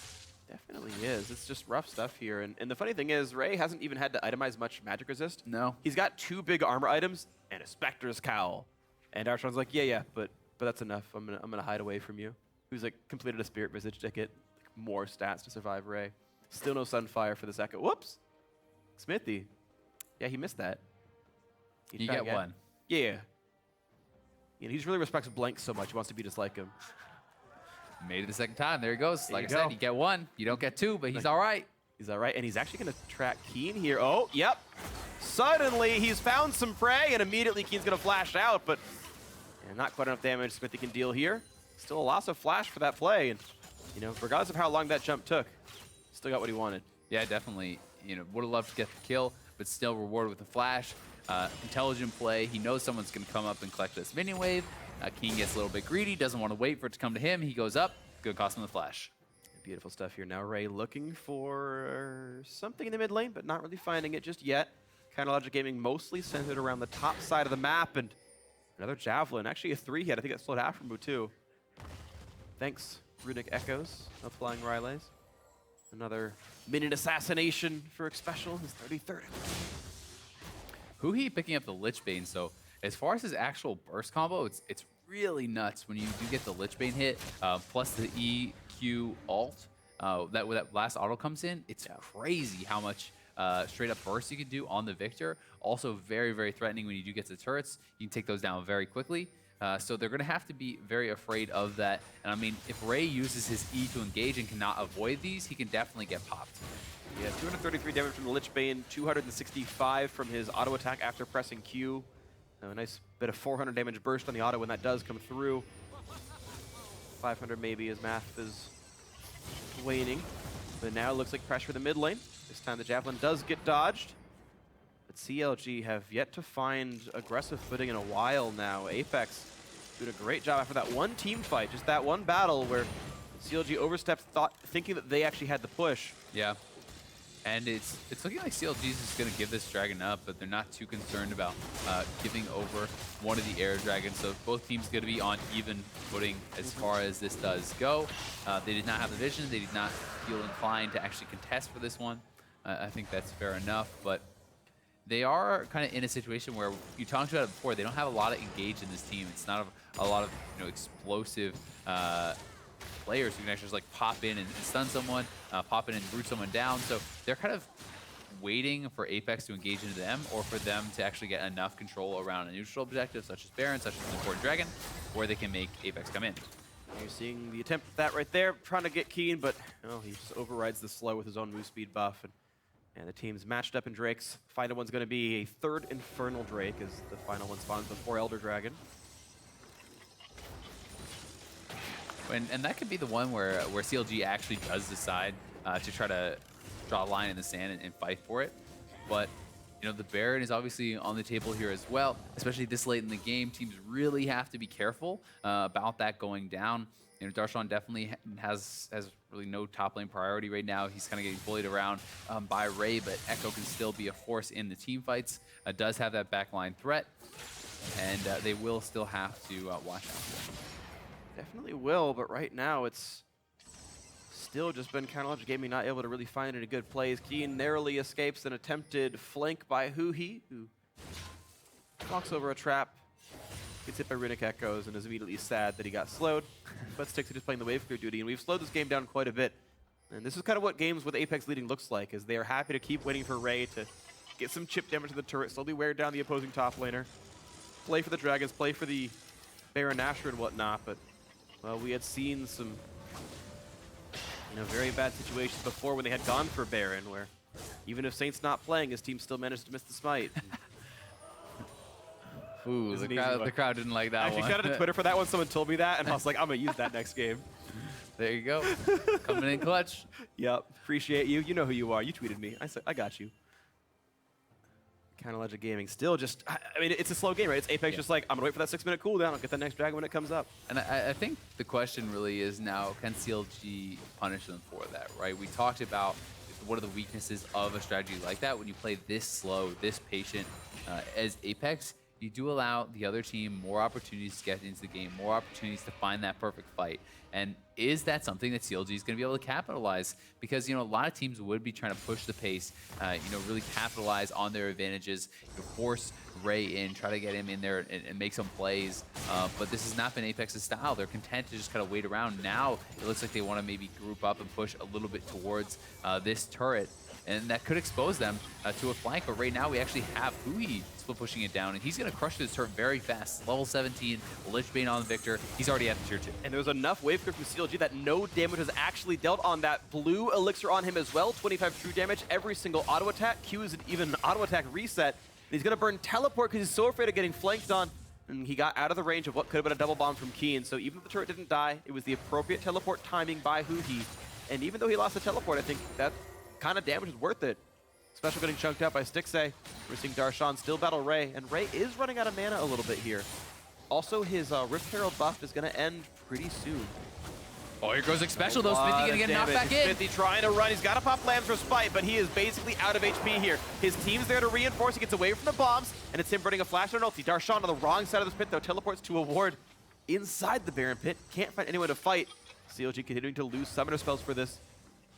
Definitely is. It's just rough stuff here. And the funny thing is, Ray hasn't even had to itemize much magic resist.
No.
He's got 2 big armor items and a Spectre's Cowl. And Darshan's like, yeah, but that's enough. I'm gonna hide away from you. Who's like completed a Spirit Visage ticket, like, more stats to survive Ray. Still no Sunfire for this Ekko. Whoops! Xmithie. Yeah, he missed that.
You get one.
Yeah. You know, he just really respects Blank so much, he wants to be just like him.
Made it the second time. There he goes. Like I
go.
said, you get 1. You don't get 2, but he's all right.
He's all right, and he's actually going to track Keane here. Oh, yep. Suddenly, he's found some prey, and immediately Keane's going to flash out, but not quite enough damage Xmithie can deal here. Still a loss of flash for that play, and, you know, regardless of how long that jump took, still got what he wanted.
Yeah, definitely. You know, would have loved to get the kill, but still rewarded with the flash. Intelligent play. He knows someone's going to come up and collect this minion wave. Keane gets a little bit greedy, doesn't want to wait for it to come to him. He goes up. Good cost him the flash.
Beautiful stuff here. Now Ray looking for something in the mid lane, but not really finding it just yet. Logic Gaming mostly centered around the top side of the map, and another Javelin. Actually a 3-hit. I think that slowed Aphromoo too. Thanks, Runic Echoes of Flying Rylays. Another minion assassination for Xpecial. His 33rd.
HuHi picking up the Lich Bane, so as far as his actual burst combo, it's really nuts when you do get the Lich Bane hit, plus the EQ ult, that last auto comes in. It's crazy how much straight up burst you can do on the Viktor. Also very, very threatening when you do get to turrets. You can take those down very quickly. So they're going to have to be very afraid of that. And I mean, if Ray uses his E to engage and cannot avoid these, he can definitely get popped.
Yeah, 233 damage from the Lich Bane, 265 from his auto attack after pressing Q. A nice bit of 400 damage burst on the auto when that does come through. 500 maybe as math is waning. But now it looks like pressure in the mid lane. This time the Javelin does get dodged. But CLG have yet to find aggressive footing in a while now. Apex doing a great job after that one team fight, just that one battle where CLG overstepped, thinking that they actually had the push.
Yeah. And it's looking like CLG is just going to give this dragon up, but they're not too concerned about giving over one of the air dragons. So both teams going to be on even footing as far as this does go. They did not have the vision. They did not feel inclined to actually contest for this one. I think that's fair enough, but they are kind of in a situation where you talked about it before. They don't have a lot of engage in this team. It's not a lot of explosive players who can actually just like pop in and stun someone, pop in and root someone down. So they're kind of waiting for Apex to engage into them, or for them to actually get enough control around a neutral objective, such as Baron, such as an important dragon, where they can make Apex come in.
You're seeing the attempt at that right there, trying to get Keane, but he just overrides the slow with his own move speed buff. And the team's matched up in Drakes. Final one's going to be a third Infernal Drake, as the final one spawns before Elder Dragon.
And that could be the one where CLG actually does decide to try to draw a line in the sand and fight for it. But the Baron is obviously on the table here as well, especially this late in the game. Teams really have to be careful about that going down. Darshan definitely has really no top lane priority right now. He's kind of getting bullied around by Ray, but Ekko can still be a force in the team fights. Does have that backline threat, and they will still have to watch out for him.
Definitely will, but right now it's still just been Logic Gaming not able to really find any good plays. Keane narrowly escapes an attempted flank by HuHi, who walks over a trap, Gets hit by Runic Echoes and is immediately sad that he got slowed. But Stixxay just playing the wave clear duty, and we've slowed this game down quite a bit. And this is kind of what games with Apex leading looks like, is they are happy to keep waiting for Ray to get some chip damage to the turret, slowly wear down the opposing top laner, play for the Dragons, play for the Baron Asher and whatnot, but well, we had seen some very bad situations before when they had gone for Baron, where even if Saint's not playing, his team still managed to miss the smite.
Ooh, the crowd didn't like that one.
Actually, shout out to Twitter for that one. Someone told me that, and I was like, I'm going to use that next game.
There you go. Coming in clutch.
Yep. Appreciate you. You know who you are. You tweeted me. I said, I got you. Counter Legend Gaming. Still just, I mean, it's a slow game, right? It's Apex just like, I'm going to wait for that 6-minute cooldown. I'll get the next dragon when it comes up.
And I think the question really is now, can CLG punish them for that, right? We talked about what are the weaknesses of a strategy like that. When you play this slow, this patient as Apex, you do allow the other team more opportunities to get into the game, more opportunities to find that perfect fight. And is that something that CLG is going to be able to capitalize? Because, a lot of teams would be trying to push the pace, really capitalize on their advantages, force Ray in, try to get him in there and make some plays. But this has not been Apex's style. They're content to just kind of wait around. Now it looks like they want to maybe group up and push a little bit towards this turret. And that could expose them to a flank. But right now we actually have HuHi split pushing it down, and he's going to crush this turret very fast. Level 17, Lich Bane on Viktor. He's already at the tier 2. And
there was enough wave clear from CLG that no damage was actually dealt on that blue elixir on him as well. 25 true damage every single auto attack. Q is an even auto attack reset. And he's going to burn teleport because he's so afraid of getting flanked on. And he got out of the range of what could have been a double bomb from Keane. So even if the turret didn't die, it was the appropriate teleport timing by HuHi. And even though he lost the teleport, I think that kind of damage is worth it. Xpecial getting chunked out by Stixxay. We're seeing Darshan still battle Ray, and Ray is running out of mana a little bit here. Also, his Rift Herald buff is going to end pretty soon.
Oh, here goes Xpecial though. Xmithie going to get knocked back in.
Xmithie trying to run. He's got to pop Lambs for Spite, but he is basically out of HP here. His team's there to reinforce. He gets away from the bombs, and it's him burning a flash on an ulti. Darshan on the wrong side of this pit, though, teleports to a ward inside the Baron pit. Can't find anyone to fight. CLG continuing to lose summoner spells for this.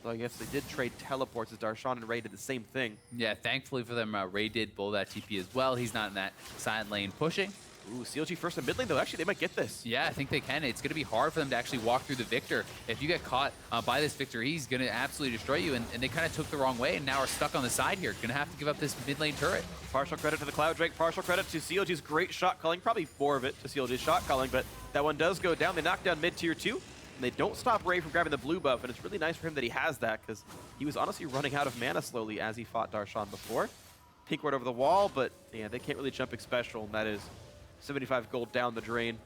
So I guess they did trade teleports as Darshan and Ray did the same thing.
Yeah, thankfully for them, Ray did blow that TP as well. He's not in that side lane pushing.
Ooh, CLG first in mid lane, though. Actually, they might get this.
Yeah, I think they can. It's going to be hard for them to actually walk through the Viktor. If you get caught by this Viktor, he's going to absolutely destroy you. And they kind of took the wrong way and now are stuck on the side here. Going to have to give up this mid lane turret.
Partial credit to the Cloud Drake, partial credit to CLG's great shot calling. Probably more of it to CLG's shot calling, but that one does go down. They knock down mid tier 2. And they don't stop Ray from grabbing the blue buff, and it's really nice for him that he has that, because he was honestly running out of mana slowly as he fought Darshan before. Pink ward over the wall, but yeah, they can't really jump Xpecial, and that is 75 gold down the drain.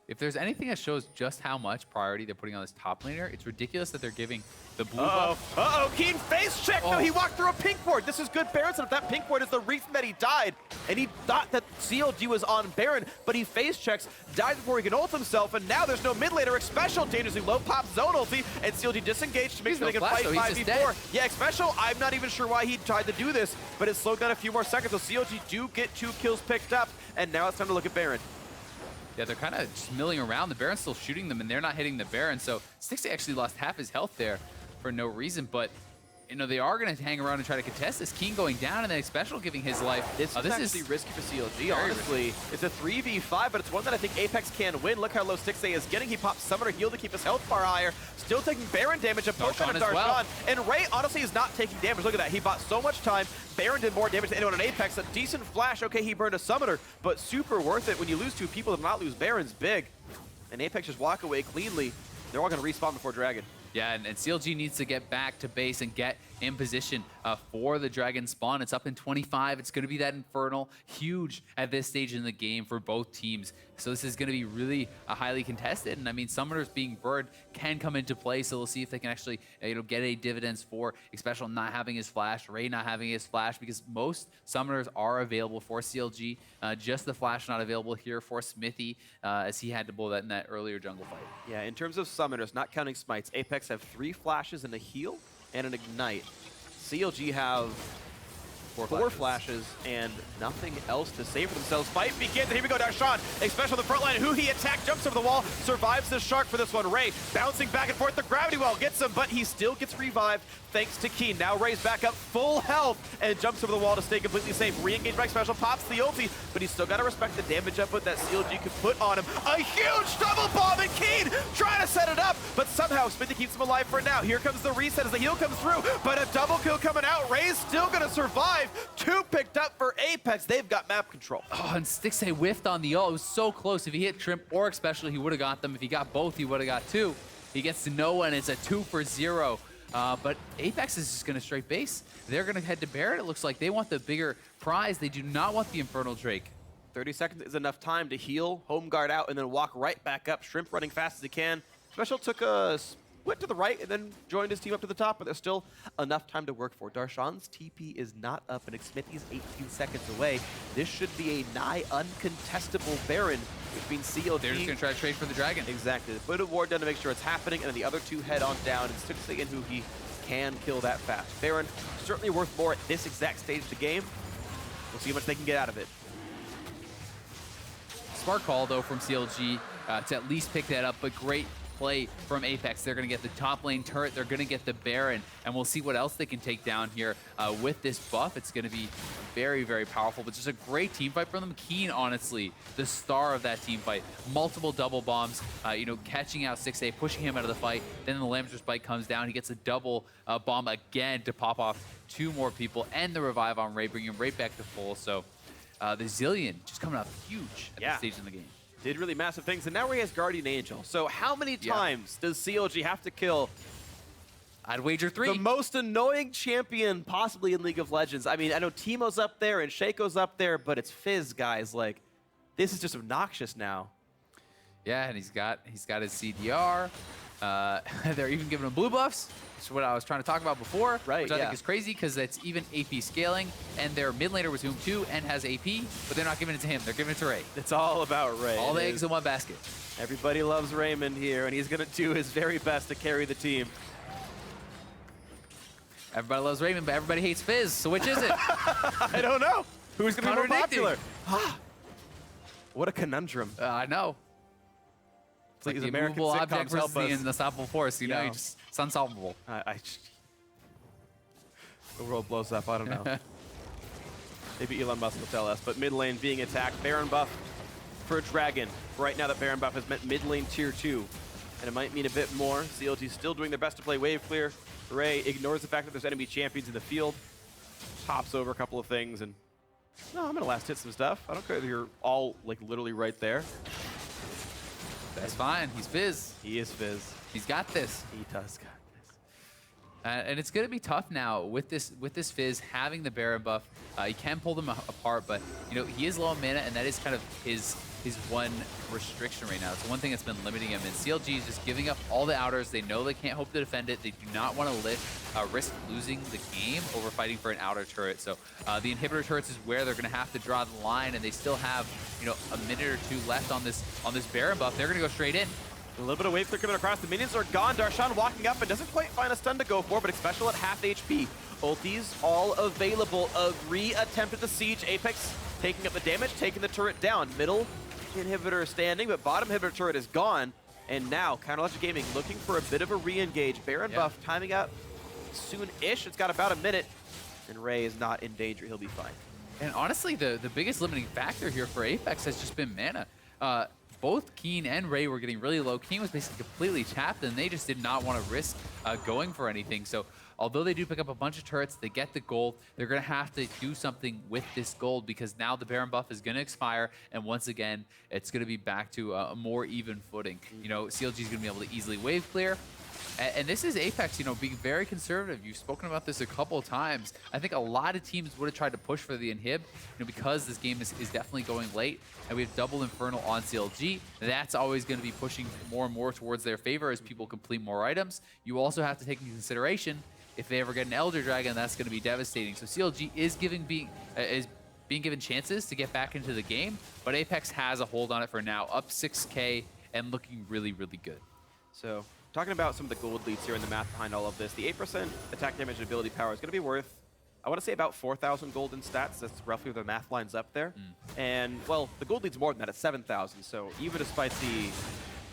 If there's anything that shows just how much priority they're putting on this top laner, it's ridiculous that they're giving the blue buff.
Uh-oh, Keane face check! No, he walked through a pink ward. This is good Baron setup. That pink ward is the reason that he died. And he thought that CLG was on Baron, but he face checks, dies before he can ult himself, and now there's no mid laner. Xpecial dangerously low pop zone ulti, and CLG disengaged to make sure they can fight 5v4. Yeah, Xpecial, I'm not even sure why he tried to do this, but it slowed down a few more seconds, so CLG do get 2 kills picked up, and now it's time to look at Baron.
Yeah, they're kind of just milling around. The Baron's still shooting them, and they're not hitting the Baron. So Stixxay actually lost half his health there for no reason. But, they are going to hang around and try to contest this. Keane going down, and then Xpecial giving his life.
This is actually risky for CLG, honestly. It's a 3v5, but it's one that I think Apex can win. Look how low Stixxay is getting. He pops Summoner Heal to keep his health far higher. Still taking Baron damage, a poke on Darshan. Well. And Ray, honestly, is not taking damage. Look at that. He bought so much time. Baron did more damage than anyone on Apex. A decent flash. Okay, he burned a Summoner, but super worth it. When you lose 2 people, to not lose Baron's big. And Apex just walk away cleanly. They're all going to respawn before Dragon.
Yeah, and CLG needs to get back to base and get in position for the Dragon spawn. It's up in 25. It's going to be that Infernal. Huge at this stage in the game for both teams. So this is going to be really highly contested. And I mean, Summoners being burned can come into play. So we'll see if they can actually get any dividends for Xpecial not having his flash, Ray not having his flash, because most Summoners are available for CLG. Just the flash not available here for Xmithie, as he had to blow that in that earlier jungle fight.
Yeah, in terms of Summoners, not counting smites, Apex have 3 flashes and a heal and an ignite. CLG have 4 flashes and nothing else to say for themselves. Fight begins, and here we go, Darshan, Xpecial on the front line. HuHi attack, jumps over the wall, survives the shark for this one. Ray bouncing back and forth, the gravity well gets him, but he still gets revived thanks to Keane. Now Ray's back up full health and jumps over the wall to stay completely safe. Re-engaged by Xpecial, pops the ulti, but he's still got to respect the damage output that CLG could put on him. A huge double bomb, and Keane trying to set it up, but somehow Xmithie keeps him alive for now. Here comes the reset as the heal comes through, but a double kill coming out. Ray's still going to survive. 2 picked up for Apex. They've got map control.
Oh, and Stixxay whiffed on the ult. It was so close. If he hit Trimp or Xpecial, he would have got them. If he got both, he would have got 2. He gets to no one. It's a 2 for 0. But Apex is just going to straight base. They're going to head to Barret. It looks like they want the bigger prize. They do not want the Infernal Drake.
30 seconds is enough time to heal, home guard out, and then walk right back up. Shrimp running fast as he can. Xpecial took a split to the right and then joined his team up to the top, but there's still enough time to work for. Darshan's TP is not up, and Xmithie's 18 seconds away. This should be a nigh uncontestable Baron between CLG.
They're just going to try to trade for the Dragon.
Exactly. Put a ward down to make sure it's happening, and then the other 2 head on down, and Stixxay and HuHi can kill that fast. Baron certainly worth more at this exact stage of the game. We'll see how much they can get out of it.
Smart call, though, from CLG to at least pick that up, but great play from Apex. They're going to get the top lane turret. They're going to get the Baron, and we'll see what else they can take down here with this buff. It's going to be very, very powerful, but just a great team fight from them. Keane, honestly, the star of that team fight. Multiple double bombs, catching out Stixxay, pushing him out of the fight. Then the Lamb's Bite comes down. He gets a double bomb again to pop off 2 more people, and the revive on Ray, bringing him right back to full. So the Zilean just coming up huge at this stage in the game.
Did really massive things, and now Ray has Guardian Angel. So how many times does CLG have to kill?
I'd wager 3.
The most annoying champion possibly in League of Legends. I mean, I know Teemo's up there and Shaco's up there, but it's Fizz, guys. Like, this is just obnoxious now.
Yeah, and he's got his CDR. They're even giving him blue buffs. That's what I was trying to talk about before,
right?
Which I think is crazy because it's even AP scaling, and their mid laner was Zoom 2 and has AP, but they're not giving it to him. They're giving it to Ray.
It's all about Ray.
All the eggs in one basket.
Everybody loves Raymond here, and he's going to do his very best to carry the team.
Everybody loves Raymond, but everybody hates Fizz. So which is it?
I don't know. Who's going to be more popular? What a conundrum.
I know. It's like the
American
immovable
sitcoms
object versus
help us.
the unstoppable force. You know, it's unsolvable.
The world blows up. I don't know. Maybe Elon Musk will tell us. But mid lane being attacked. Baron buff for Dragon. Right now, that Baron buff has meant mid lane tier 2. And it might mean a bit more. CLG still doing their best to play wave clear. Ray ignores the fact that there's enemy champions in the field. Hops over a couple of things and... No, I'm going to last hit some stuff. I don't care if you're all, like, literally right there.
That's fine. He's Fizz.
He is Fizz.
He's got this.
He does got this.
And it's going to be tough now with this Fizz having the Baron buff. He can pull them apart, but he is low on mana, and that is kind of his one restriction right now. It's the one thing that's been limiting him. And CLG is just giving up all the outers. They know they can't hope to defend it. They do not want to risk losing the game over fighting for an outer turret. So the inhibitor turrets is where they're going to have to draw the line, and they still have a minute or 2 left on this Baron buff. They're going to go straight in.
A little bit of wave clear coming across. The minions are gone. Darshan walking up and doesn't quite find a stun to go for, but Xpecial at half HP. Ultis all available. A re-attempt at the siege. Apex taking up the damage, taking the turret down. Middle inhibitor standing, but bottom inhibitor turret is gone. And now, Counter Electric Gaming looking for a bit of a re-engage. Baron buff timing out soon-ish. It's got about a minute, and Ray is not in danger. He'll be fine.
And honestly, the biggest limiting factor here for Apex has just been mana. Both Keane and Ray were getting really low. Keane was basically completely tapped, and they just did not want to risk going for anything. So although they do pick up a bunch of turrets, they get the gold, they're going to have to do something with this gold because now the Baron buff is going to expire, and once again, it's going to be back to a more even footing. CLG is going to be able to easily wave clear. And this is Apex, being very conservative. You've spoken about this a couple of times. I think a lot of teams would have tried to push for the inhib, because this game is definitely going late. And we have double Infernal on CLG. That's always going to be pushing more and more towards their favor as people complete more items. You also have to take into consideration, if they ever get an Elder Dragon, that's going to be devastating. So CLG is being given chances to get back into the game, but Apex has a hold on it for now, up 6K and looking really, really good.
So, talking about some of the gold leads here in the math behind all of this, the 8% attack damage and ability power is going to be worth I want to say about 4,000 gold in stats. That's roughly where the math lines up there. And, well, the gold lead's more than that at 7,000. So even despite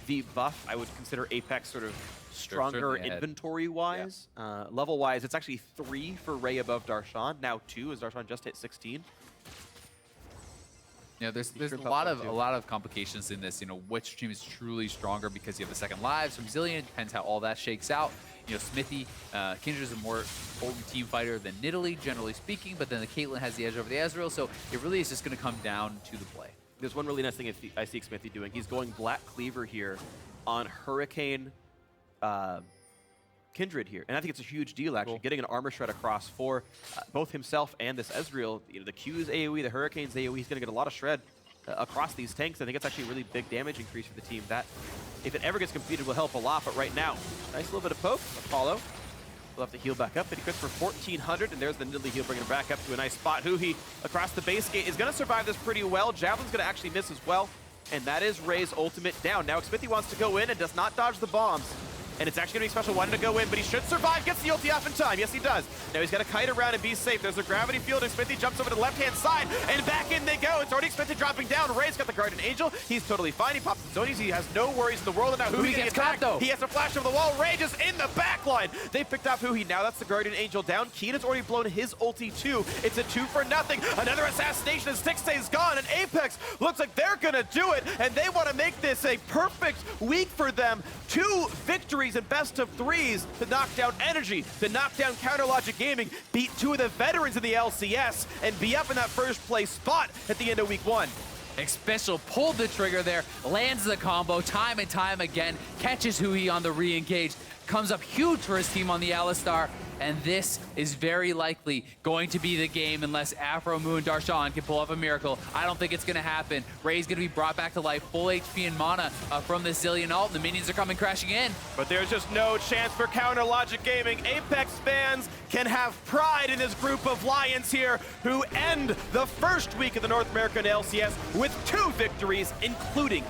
the buff, I would consider Apex sort of stronger inventory-wise. Level-wise, it's actually 3 for Ray above Darshan. Now 2, as Darshan just hit 16.
You know, there's a lot of complications in this. You know, which team is truly stronger because you have the second lives from Zilean. Depends how all that shakes out. You know, Xmithie, Kindred is a more potent team fighter than Nidalee, generally speaking, but then the Caitlyn has the edge over the Ezreal, so it really is just going to come down to the play.
There's one really nice thing I see Xmithie doing. He's going Black Cleaver here on Hurricane Kindred here, and I think it's a huge deal, actually, getting an armor shred across for both himself and this Ezreal. You know, the Q's AoE, the Hurricane's AoE, he's going to get a lot of shred across these tanks. I think it's actually a really big damage increase for the team. That, if it ever gets completed, will help a lot, but right now, nice little bit of poke. Apollo will have to heal back up, but he crits for 1,400, and there's the Nidalee heal, bringing him back up to a nice spot. HuHi across the base gate is going to survive this pretty well. Javelin's going to actually miss as well, and that is Ray's ultimate down. Now Xmithie wants to go in and does not dodge the bombs. And it's actually going to be Xpecial wanting to go in, but he should survive. Gets the ulti off in time. Yes, he does. Now he's got to kite around and be safe. There's a gravity field. Xmithie jumps over to the left-hand side, and back in they go. It's already Xmithie dropping down. Ray's got the Guardian Angel. He's totally fine. He pops the zonies. He has no worries in the world. And now HuHi gets attacked, though. He has to flash over the wall. Ray just in the back line. They picked off HuHi. Now that's the Guardian Angel down. Keane has already blown his ulti, too. It's a 2 for nothing. Another assassination as Stixxay is gone, and Apex looks like they're going to do it, and they want to make this a perfect week for them. 2 victories and best of 3s to knock down Energy, to knock down Counter Logic Gaming, beat 2 of the veterans in the LCS, and be up in that first place spot at the end of week 1.
Xpecial pulled the trigger there, lands the combo time and time again, catches HuHi on the re-engage, comes up huge for his team on the Alistar, and this is very likely going to be the game unless Aphromoo and Darshan can pull off a miracle. I don't think it's going to happen. Ray's going to be brought back to life, full HP and mana from the Zilean ult. The minions are coming crashing in.
But there's just no chance for Counter Logic Gaming. Apex fans can have pride in this group of Lions here who end the first week of the North American LCS with 2 victories, including